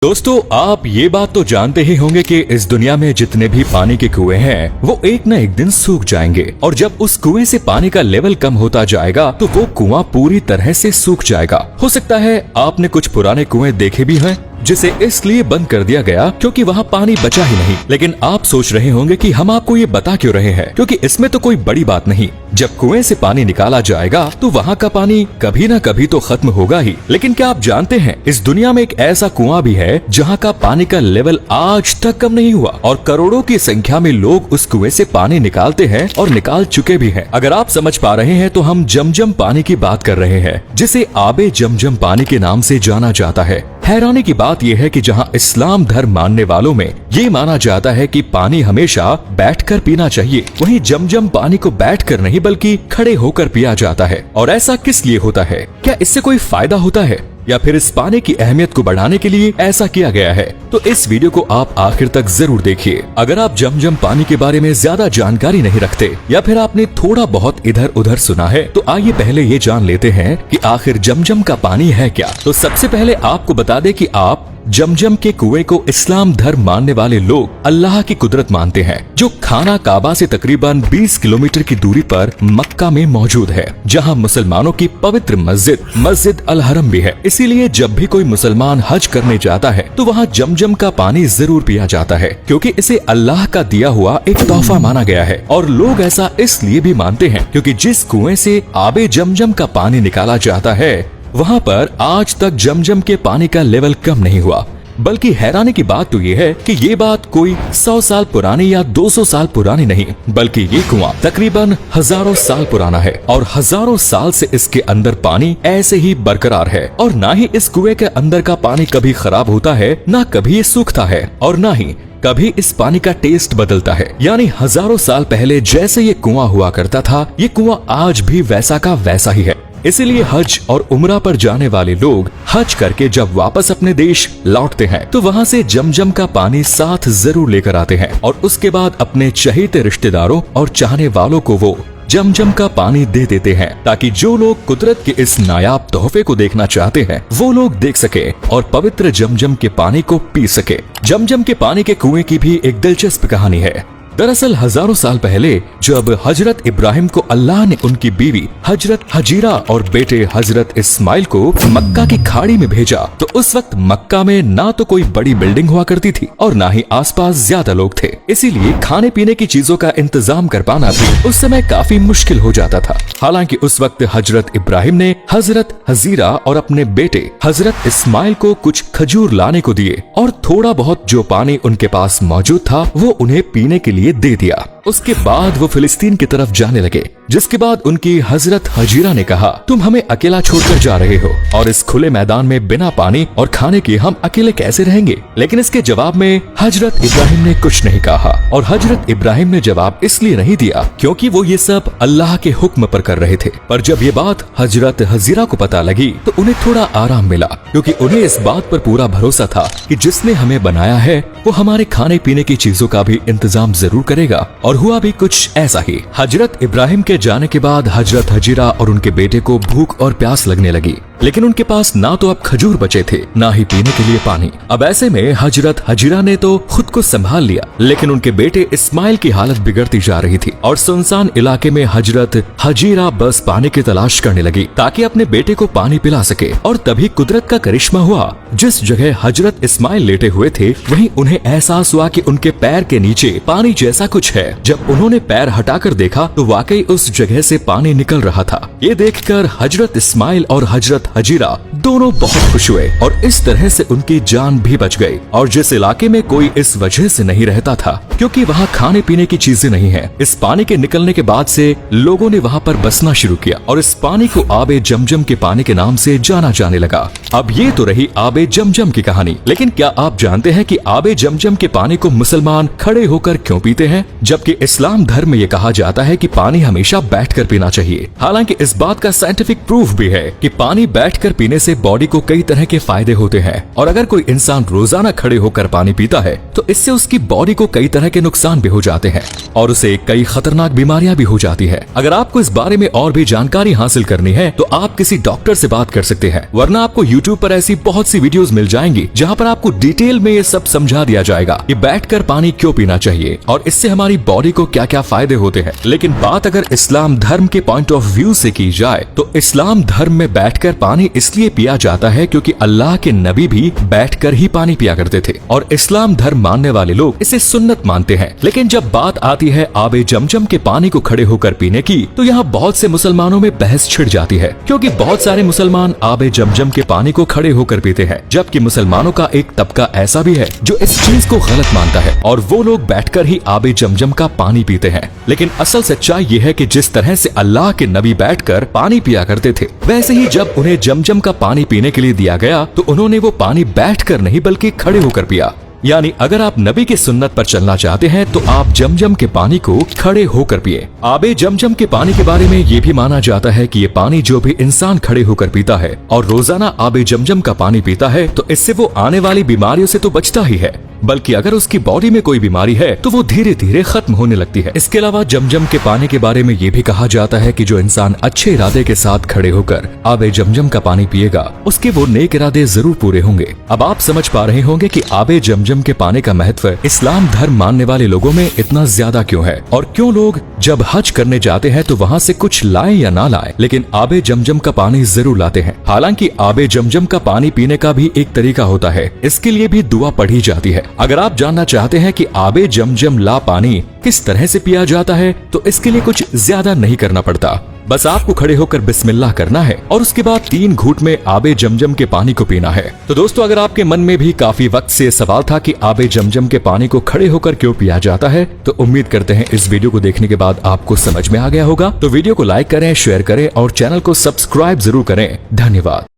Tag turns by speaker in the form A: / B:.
A: दोस्तों, आप ये बात तो जानते ही होंगे कि इस दुनिया में जितने भी पानी के कुएं हैं वो एक न एक दिन सूख जाएंगे और जब उस कुएं से पानी का लेवल कम होता जाएगा तो वो कुआं पूरी तरह से सूख जाएगा। हो सकता है आपने कुछ पुराने कुएं देखे भी हैं जिसे इसलिए बंद कर दिया गया क्योंकि वहाँ पानी बचा ही नहीं। लेकिन आप सोच रहे होंगे कि हम आपको ये बता क्यों रहे हैं, क्योंकि इसमें तो कोई बड़ी बात नहीं। जब कुएं से पानी निकाला जाएगा तो वहाँ का पानी कभी न कभी तो खत्म होगा ही। लेकिन क्या आप जानते हैं इस दुनिया में एक ऐसा कुआं भी है जहाँ का पानी का लेवल आज तक कम नहीं हुआ और करोड़ों की संख्या में लोग उस कुएं से पानी निकालते हैं और निकाल चुके भी हैं। अगर आप समझ पा रहे हैं तो हम जमजम पानी की बात कर रहे हैं जिसे आबे जमजम पानी के नाम से जाना जाता है। हैरानी की बात यह है कि जहां इस्लाम धर्म मानने वालों में ये माना जाता है कि पानी हमेशा बैठकर पीना चाहिए, वहीं जमजम पानी को बैठकर नहीं बल्कि खड़े होकर पिया जाता है। और ऐसा किस लिए होता है? क्या इससे कोई फायदा होता है या फिर इस पानी की अहमियत को बढ़ाने के लिए ऐसा किया गया है? तो इस वीडियो को आप आखिर तक जरूर देखिए। अगर आप जमजम पानी के बारे में ज्यादा जानकारी नहीं रखते या फिर आपने थोड़ा बहुत इधर उधर सुना है तो आइए पहले ये जान लेते हैं कि आखिर जमजम का पानी है क्या। तो सबसे पहले आपको बता दें कि आप जमजम के कुएं को इस्लाम धर्म मानने वाले लोग अल्लाह की कुदरत मानते हैं, जो खाना काबा से तकरीबन 20 किलोमीटर की दूरी पर मक्का में मौजूद है, जहां मुसलमानों की पवित्र मस्जिद अल हरम भी है। इसीलिए जब भी कोई मुसलमान हज करने जाता है तो वहां जमजम का पानी जरूर पिया जाता है, क्योंकि इसे अल्लाह का दिया हुआ एक तोहफा माना गया है। और लोग ऐसा इसलिए भी मानते हैं क्योंकि जिस कुएं से आबे जमजम का पानी निकाला जाता है वहाँ पर आज तक जमजम के पानी का लेवल कम नहीं हुआ। बल्कि हैरानी की बात तो ये है कि ये बात कोई 100 साल पुरानी या 200 साल पुरानी नहीं, बल्कि ये कुआं तकरीबन हजारों साल पुराना है और हजारों साल से इसके अंदर पानी ऐसे ही बरकरार है। और ना ही इस कुएं के अंदर का पानी कभी खराब होता है, ना कभी ये सूखता है और ना ही कभी इस पानी का टेस्ट बदलता है। यानी हजारों साल पहले जैसे ये कुआं हुआ करता था, ये कुआं आज भी वैसा का वैसा ही है। इसीलिए हज और उम्रा पर जाने वाले लोग हज करके जब वापस अपने देश लौटते हैं तो वहाँ से जमजम का पानी साथ जरूर लेकर आते हैं और उसके बाद अपने चहेते रिश्तेदारों और चाहने वालों को वो जमजम का पानी दे देते हैं, ताकि जो लोग कुदरत के इस नायाब तोहफे को देखना चाहते हैं वो लोग देख सके और पवित्र जमजम के पानी को पी सके। जमजम के पानी के कुएं की भी एक दिलचस्प कहानी है। दरअसल हजारों साल पहले जब हजरत इब्राहिम को अल्लाह ने उनकी बीवी हजरत हजीरा और बेटे हजरत इस्माइल को मक्का की खाड़ी में भेजा तो उस वक्त मक्का में ना तो कोई बड़ी बिल्डिंग हुआ करती थी और ना ही आसपास ज्यादा लोग थे। इसीलिए खाने पीने की चीजों का इंतजाम कर पाना भी उस समय काफी मुश्किल हो जाता था। हालांकि उस वक्त हजरत इब्राहिम ने हजरत हजीरा और अपने बेटे हजरत इस्माइल को कुछ खजूर लाने को दिए और थोड़ा बहुत जो पानी उनके पास मौजूद था वो उन्हें पीने के लिए दे दिया। उसके बाद वो फिलिस्तीन की तरफ जाने लगे, जिसके बाद उनकी हजरत हजीरा ने कहा, तुम हमें अकेला छोड़कर जा रहे हो और इस खुले मैदान में बिना पानी और खाने के हम अकेले कैसे रहेंगे? लेकिन इसके जवाब में हजरत इब्राहिम ने कुछ नहीं कहा और हजरत इब्राहिम ने जवाब इसलिए नहीं दिया क्योंकि वो ये सब अल्लाह के हुक्म पर कर रहे थे। पर जब ये बात हजरत हजीरा को पता लगी तो उन्हें थोड़ा आराम मिला, क्योंकि उन्हें इस बात पर पूरा भरोसा था कि जिसने हमें बनाया है वो हमारे खाने पीने की चीजों का भी इंतजाम जरूर करेगा। और हुआ भी कुछ ऐसा ही। हजरत इब्राहिम के जाने के बाद हजरत हजीरा और उनके बेटे को भूख और प्यास लगने लगी, लेकिन उनके पास ना तो अब खजूर बचे थे ना ही पीने के लिए पानी। अब ऐसे में हजरत हजीरा ने तो खुद को संभाल लिया, लेकिन उनके बेटे इस्माइल की हालत बिगड़ती जा रही थी और सुनसान इलाके में हजरत हजीरा बस पानी की तलाश करने लगी ताकि अपने बेटे को पानी पिला सके। और तभी कुदरत का करिश्मा हुआ, जिस जगह हजरत इस्माइल लेटे हुए थे वहीं उन्हें एहसास हुआ कि उनके पैर के नीचे पानी जैसा कुछ है। जब उन्होंने पैर हटाकर देखा तो वाकई उस जगह से पानी निकल रहा था। ये देखकर हजरत इस्माइल और हजरत हजीरा दोनों बहुत खुश हुए और इस तरह से उनकी जान भी बच गई। और जिस इलाके में कोई इस वजह से नहीं रहता था क्योंकि वहाँ खाने पीने की चीजें नहीं है, इस पानी के निकलने के बाद से लोगों ने वहाँ पर बसना शुरू किया और इस पानी को आबे जमजम के पानी के नाम से जाना जाने लगा। अब ये तो रही आबे जमजम की कहानी, लेकिन क्या आप जानते हैं कि आबे जमजम के पानी को मुसलमान खड़े होकर क्यों पीते हैं, जबकि इस्लाम धर्म में ये कहा जाता है कि पानी हमेशा बैठकर पीना चाहिए। हालांकि इस बात का साइंटिफिक प्रूफ भी है कि पानी बैठकर पीने से बॉडी को कई तरह के फायदे होते हैं और अगर कोई इंसान रोजाना खड़े होकर पानी पीता है तो इससे उसकी बॉडी को कई तरह के नुकसान भी हो जाते हैं और उसे कई खतरनाक बीमारियां भी हो जाती है। अगर आपको इस बारे में और भी जानकारी हासिल करनी है तो आप किसी डॉक्टर से बात कर सकते हैं, वरना आपको YouTube पर ऐसी बहुत सी वीडियोस मिल जाएंगी जहां पर आपको डिटेल में ये सब समझा दिया जाएगा कि बैठकर पानी क्यों पीना चाहिए और इससे हमारी बॉडी को क्या क्या फायदे होते हैं। लेकिन बात अगर इस्लाम धर्म के पॉइंट ऑफ व्यू से की जाए तो इस्लाम धर्म में बैठकर पानी इसलिए पिया जाता है क्योंकि अल्लाह के नबी भी बैठकर ही पानी पिया करते थे और इस्लाम धर्म मानने वाले लोग इसे सुन्नत मानते हैं। लेकिन जब बात आती है आबे जमजम के पानी को खड़े होकर पीने की तो यहाँ बहुत से मुसलमानों में बहस छिड़ जाती है, क्योंकि बहुत सारे मुसलमान आबे जमजम के पानी को खड़े होकर पीते हैं, जबकि मुसलमानों का एक तबका ऐसा भी है जो इस चीज को गलत मानता है और वो लोग बैठकर ही आबे जमजम का पानी पीते हैं। लेकिन असल सच्चाई ये है कि जिस तरह से अल्लाह के नबी बैठकर पानी पिया करते थे, वैसे ही जब उन्हें जमजम का पानी पीने के लिए दिया गया तो उन्होंने वो पानी बैठकर नहीं बल्कि खड़े होकर पिया। यानी अगर आप नबी की सुन्नत पर चलना चाहते हैं तो आप जमजम के पानी को खड़े होकर पिए। आबे जमजम के पानी के बारे में ये भी माना जाता है कि ये पानी जो भी इंसान खड़े होकर पीता है और रोजाना आबे जमजम का पानी पीता है तो इससे वो आने वाली बीमारियों से तो बचता ही है, बल्कि अगर उसकी बॉडी में कोई बीमारी है तो वो धीरे धीरे खत्म होने लगती है। इसके अलावा जमजम के पानी के बारे में ये भी कहा जाता है कि जो इंसान अच्छे इरादे के साथ खड़े होकर आबे जमजम का पानी पिएगा उसके वो नेक इरादे जरूर पूरे होंगे। अब आप समझ पा रहे होंगे कि आबे जमजम के पानी का महत्व इस्लाम धर्म मानने वाले लोगों में इतना ज्यादा क्यों है और क्यों लोग जब हज करने जाते हैं तो वहाँ से कुछ लाए या ना लाए लेकिन आबे जमजम का पानी जरूर लाते हैं। हालांकि आबे जमजम का पानी पीने का भी एक तरीका होता है, इसके लिए भी दुआ पढ़ी जाती है। अगर आप जानना चाहते हैं कि आबे जमजम ला पानी किस तरह से पिया जाता है तो इसके लिए कुछ ज्यादा नहीं करना पड़ता, बस आपको खड़े होकर बिस्मिल्लाह करना है और उसके बाद 3 घूंट में आबे जमजम के पानी को पीना है। तो दोस्तों, अगर आपके मन में भी काफी वक्त से सवाल था कि आबे जमजम के पानी को खड़े होकर क्यों पिया जाता है, तो उम्मीद करते हैं इस वीडियो को देखने के बाद आपको समझ में आ गया होगा। तो वीडियो को लाइक करें, शेयर करें और चैनल को सब्सक्राइब जरूर करें। धन्यवाद।